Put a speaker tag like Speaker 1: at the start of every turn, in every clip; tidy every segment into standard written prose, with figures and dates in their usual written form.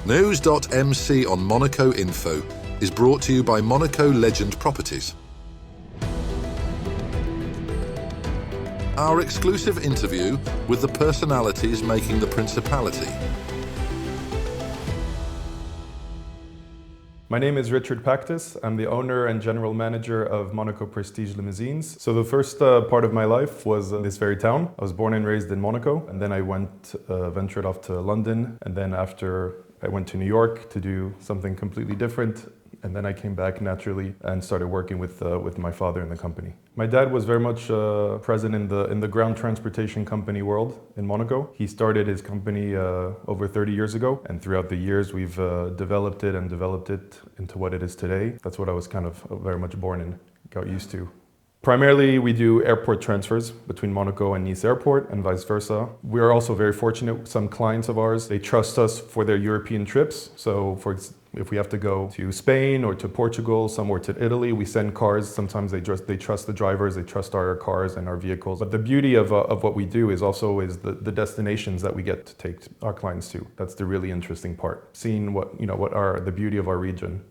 Speaker 1: NEWS.MC on Monaco Info is brought to you by Monaco Legend Properties. Our exclusive interview with the personalities making the Principality.
Speaker 2: My name is Richard Pactus. I'm the owner and general manager of Monaco Prestige Limousines. So the first part of my life was in this very town. I was born and raised in Monaco, and then I ventured off to London, and then after I went to New York to do something completely different. And then I came back naturally and started working with my father in the company. My dad was very much present in the ground transportation company world in Monaco. He started his company over 30 years ago, and throughout the years we've developed it into what it is today. That's what I was kind of very much born in, got used to. Primarily, we do airport transfers between Monaco and Nice Airport and vice versa. We are also very fortunate. Some clients of ours, they trust us for their European trips. So if we have to go to Spain or to Portugal, somewhere to Italy, we send cars. Sometimes they trust the drivers, they trust our cars and our vehicles. But the beauty of what we do is the destinations that we get to take our clients to. That's the really interesting part, seeing what are the beauty of our region.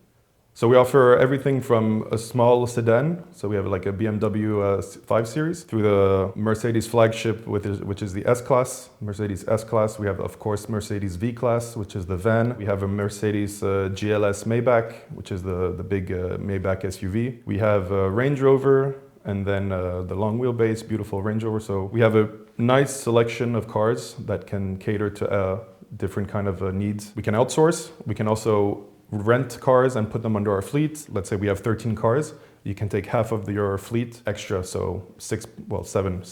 Speaker 2: So we offer everything from a small sedan, so we have like a BMW 5 Series, through the Mercedes flagship, which is the S-Class, Mercedes S-Class. We have, of course, Mercedes V-Class, which is the van. We have a Mercedes GLS Maybach, which is the big Maybach SUV. We have a Range Rover, and then the long wheelbase, beautiful Range Rover. So we have a nice selection of cars that can cater to different kind of needs. We can outsource. We can also rent cars and put them under our fleet. Let's say we have 13 cars. You can take half of your fleet extra, so six, seven.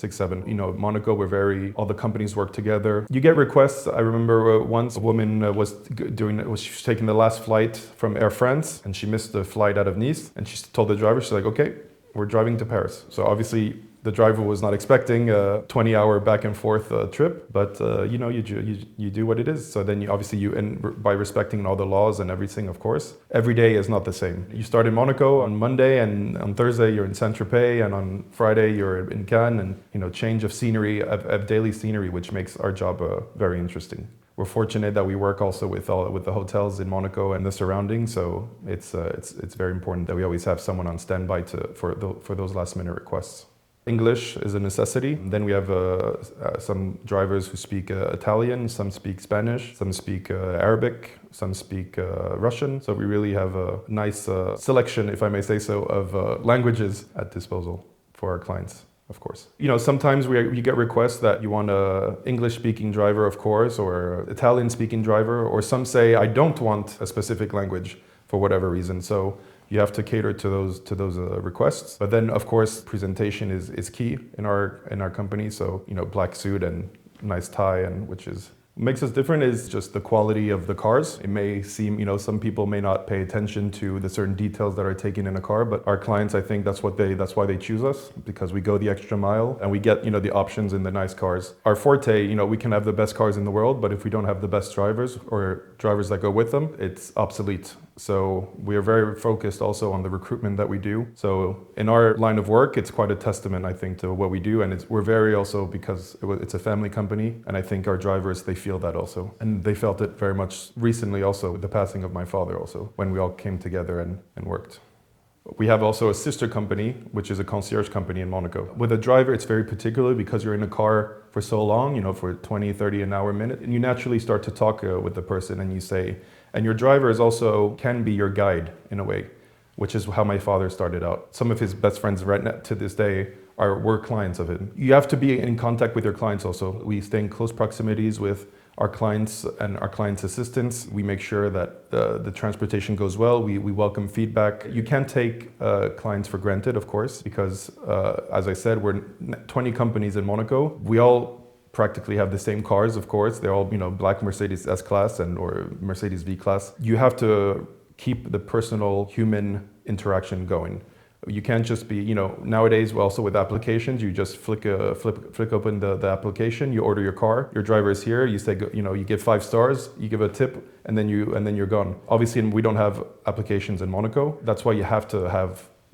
Speaker 2: Monaco, all the companies work together. You get requests. I remember once a woman was taking the last flight from Air France, and she missed the flight out of Nice, and she told the driver, she's like, okay, we're driving to Paris. So obviously, the driver was not expecting a 20-hour back and forth trip, but you do what it is. So then by respecting all the laws and everything, of course, every day is not the same. You start in Monaco on Monday, and on Thursday you're in Saint-Tropez, and on Friday you're in Cannes, and change of scenery, of daily scenery, which makes our job very interesting. We're fortunate that we work also with the hotels in Monaco and the surroundings, so it's very important that we always have someone on standby for those last-minute requests. English is a necessity. Then we have some drivers who speak Italian, some speak Spanish, some speak Arabic, some speak Russian. So we really have a nice selection, if I may say so, of languages at disposal for our clients, of course. Sometimes we get requests that you want an English-speaking driver, of course, or Italian-speaking driver, or some say, I don't want a specific language for whatever reason. So you have to cater to those requests. But then, of course, presentation is key in our company. So, black suit and nice tie, and which makes us different is just the quality of the cars. It may seem, some people may not pay attention to the certain details that are taken in a car, but our clients, I think that's why they choose us, because we go the extra mile and we get, the options in the nice cars. Our forte, we can have the best cars in the world, but if we don't have the best drivers or drivers that go with them, it's obsolete. So we are very focused also on the recruitment that we do. So in our line of work, it's quite a testament, I think, to what we do. And we're very also, because it's a family company. And I think our drivers, they feel that also. And they felt it very much recently also with the passing of my father also, when we all came together and worked. We have also a sister company, which is a concierge company in Monaco. With a driver, it's very particular because you're in a car for so long, for 20, 30 an hour, a minute, and you naturally start to talk with the person, and you say, and your driver can be your guide in a way, which is how my father started out. Some of his best friends right now to this day were clients of him. You have to be in contact with your clients also. We stay in close proximities with our clients and our clients' assistants. We make sure that the transportation goes well. We welcome feedback. You can't take clients for granted, of course, because as I said, we're 20 companies in Monaco. We all practically have the same cars, of course. They're all, black Mercedes S-Class or Mercedes V-Class. You have to keep the personal human interaction going. You can't just be, nowadays also with applications, you just flick open the application, you order your car, your driver is here, you say, you give 5 stars, you give a tip, and then you're gone. Obviously, we don't have applications in Monaco. That's why you have to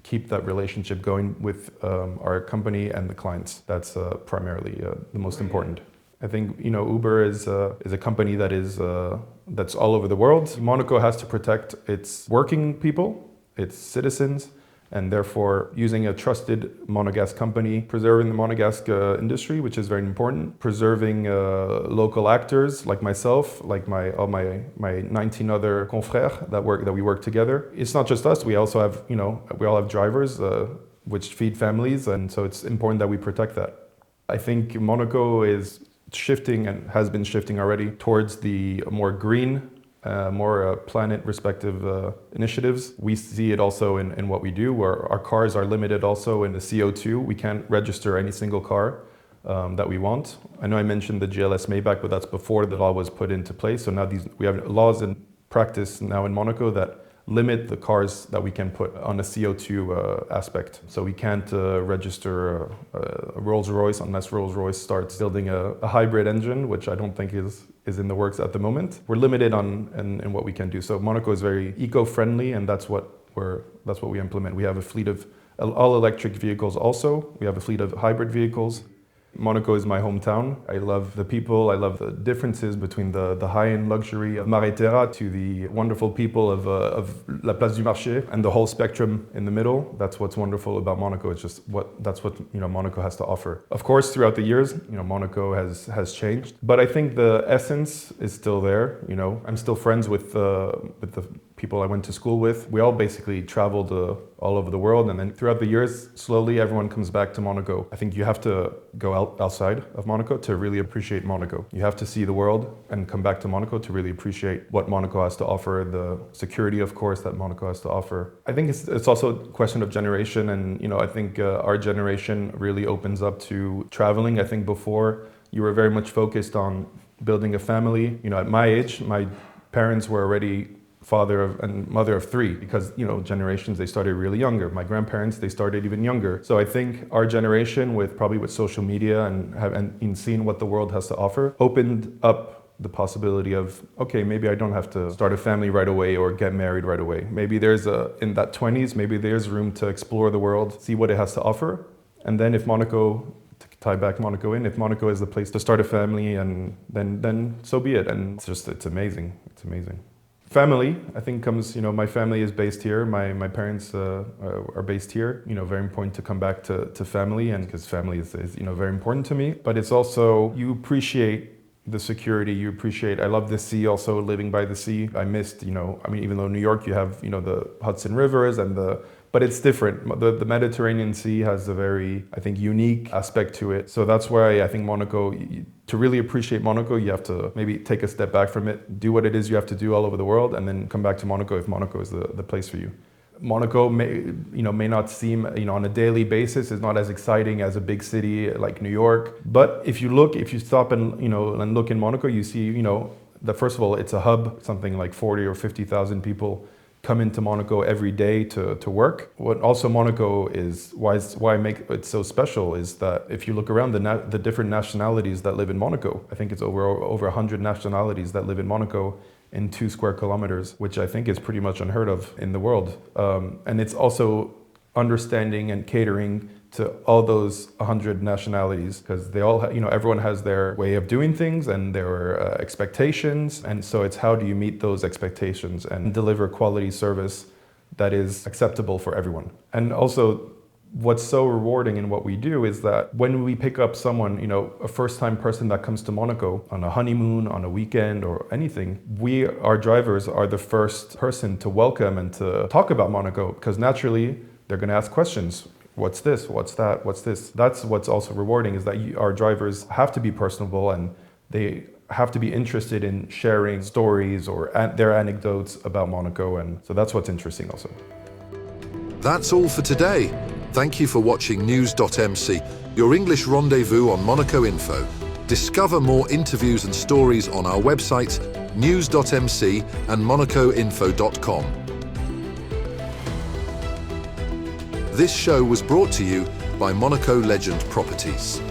Speaker 2: keep that relationship going with our company and the clients. That's primarily the most important. I think, Uber is a company that is that's all over the world. Monaco has to protect its working people, its citizens, and therefore using a trusted monegasque company, preserving the monegasque industry, which is very important, preserving local actors like myself, like my 19 other confrères that we work together. It's not just us, we also have, we all have drivers which feed families, and so it's important that we protect that. I think Monaco is shifting and has been shifting already towards the more green, more planet-respective initiatives. We see it also in what we do, where our cars are limited also in the CO2. We can't register any single car that we want. I know I mentioned the GLS Maybach, but that's before the law was put into place. So now we have laws in practice now in Monaco that limit the cars that we can put on a CO2 aspect. So we can't register a Rolls-Royce unless Rolls-Royce starts building a hybrid engine, which I don't think is in the works at the moment. We're limited in what we can do. So Monaco is very eco-friendly, and that's what we implement. We have a fleet of all electric vehicles also. We have a fleet of hybrid vehicles. Monaco is my hometown. I love the people. I love the differences between the high-end luxury of Marais-Terra to the wonderful people of La Place du Marché and the whole spectrum in the middle. That's what's wonderful about Monaco. It's just that's what Monaco has to offer. Of course, throughout the years, Monaco has changed, but I think the essence is still there. I'm still friends with the people I went to school with. We all basically traveled all over the world, and then throughout the years, slowly everyone comes back to Monaco. I think you have to go outside of Monaco to really appreciate Monaco. You have to see the world and come back to Monaco to really appreciate what Monaco has to offer, the security, of course, that Monaco has to offer. I think it's also a question of generation, and I think our generation really opens up to traveling. I think before you were very much focused on building a family. At my age, my parents were already father and mother of 3 because, generations, they started really younger. My grandparents, they started even younger. So I think our generation with social media and seeing what the world has to offer opened up the possibility of, okay, maybe I don't have to start a family right away or get married right away. Maybe there's in that 20s, maybe there's room to explore the world, see what it has to offer. And then if Monaco, to tie back Monaco in, if Monaco is the place to start a family, and then so be it. And it's amazing. It's amazing. Family, I think comes, my family is based here. My parents are based here. Very important to come back to family, and because family is very important to me. But it's also, you appreciate the security, I love the sea also, living by the sea. I missed, even though New York, you have, the Hudson rivers but it's different. The Mediterranean Sea has a very, I think, unique aspect to it. So that's why I think Monaco, to really appreciate Monaco, you have to maybe take a step back from it, do what it is you have to do all over the world, and then come back to Monaco if Monaco is the place for you. Monaco may not seem, on a daily basis, is not as exciting as a big city like New York. But if you stop and, and look in Monaco, you see, that first of all, it's a hub, something like 40 or 50,000 people come into Monaco every day to work. What also Monaco is, why I make it so special is that if you look around the different nationalities that live in Monaco, I think it's over 100 nationalities that live in Monaco in 2 square kilometers, which I think is pretty much unheard of in the world. And it's also understanding and catering to all those 100 nationalities, because they all, everyone has their way of doing things and their expectations. And so it's how do you meet those expectations and deliver quality service that is acceptable for everyone. And also, what's so rewarding in what we do is that when we pick up someone, a first-time person that comes to Monaco on a honeymoon, on a weekend or anything, our drivers are the first person to welcome and to talk about Monaco, because naturally they're going to ask questions. What's this? What's that? What's this? That's what's also rewarding, is that our drivers have to be personable and they have to be interested in sharing stories or their anecdotes about Monaco. And so that's what's interesting also.
Speaker 1: That's all for today. Thank you for watching News.MC, your English rendezvous on Monaco Info. Discover more interviews and stories on our websites, News.MC and MonacoInfo.com. This show was brought to you by Monaco Legend Properties.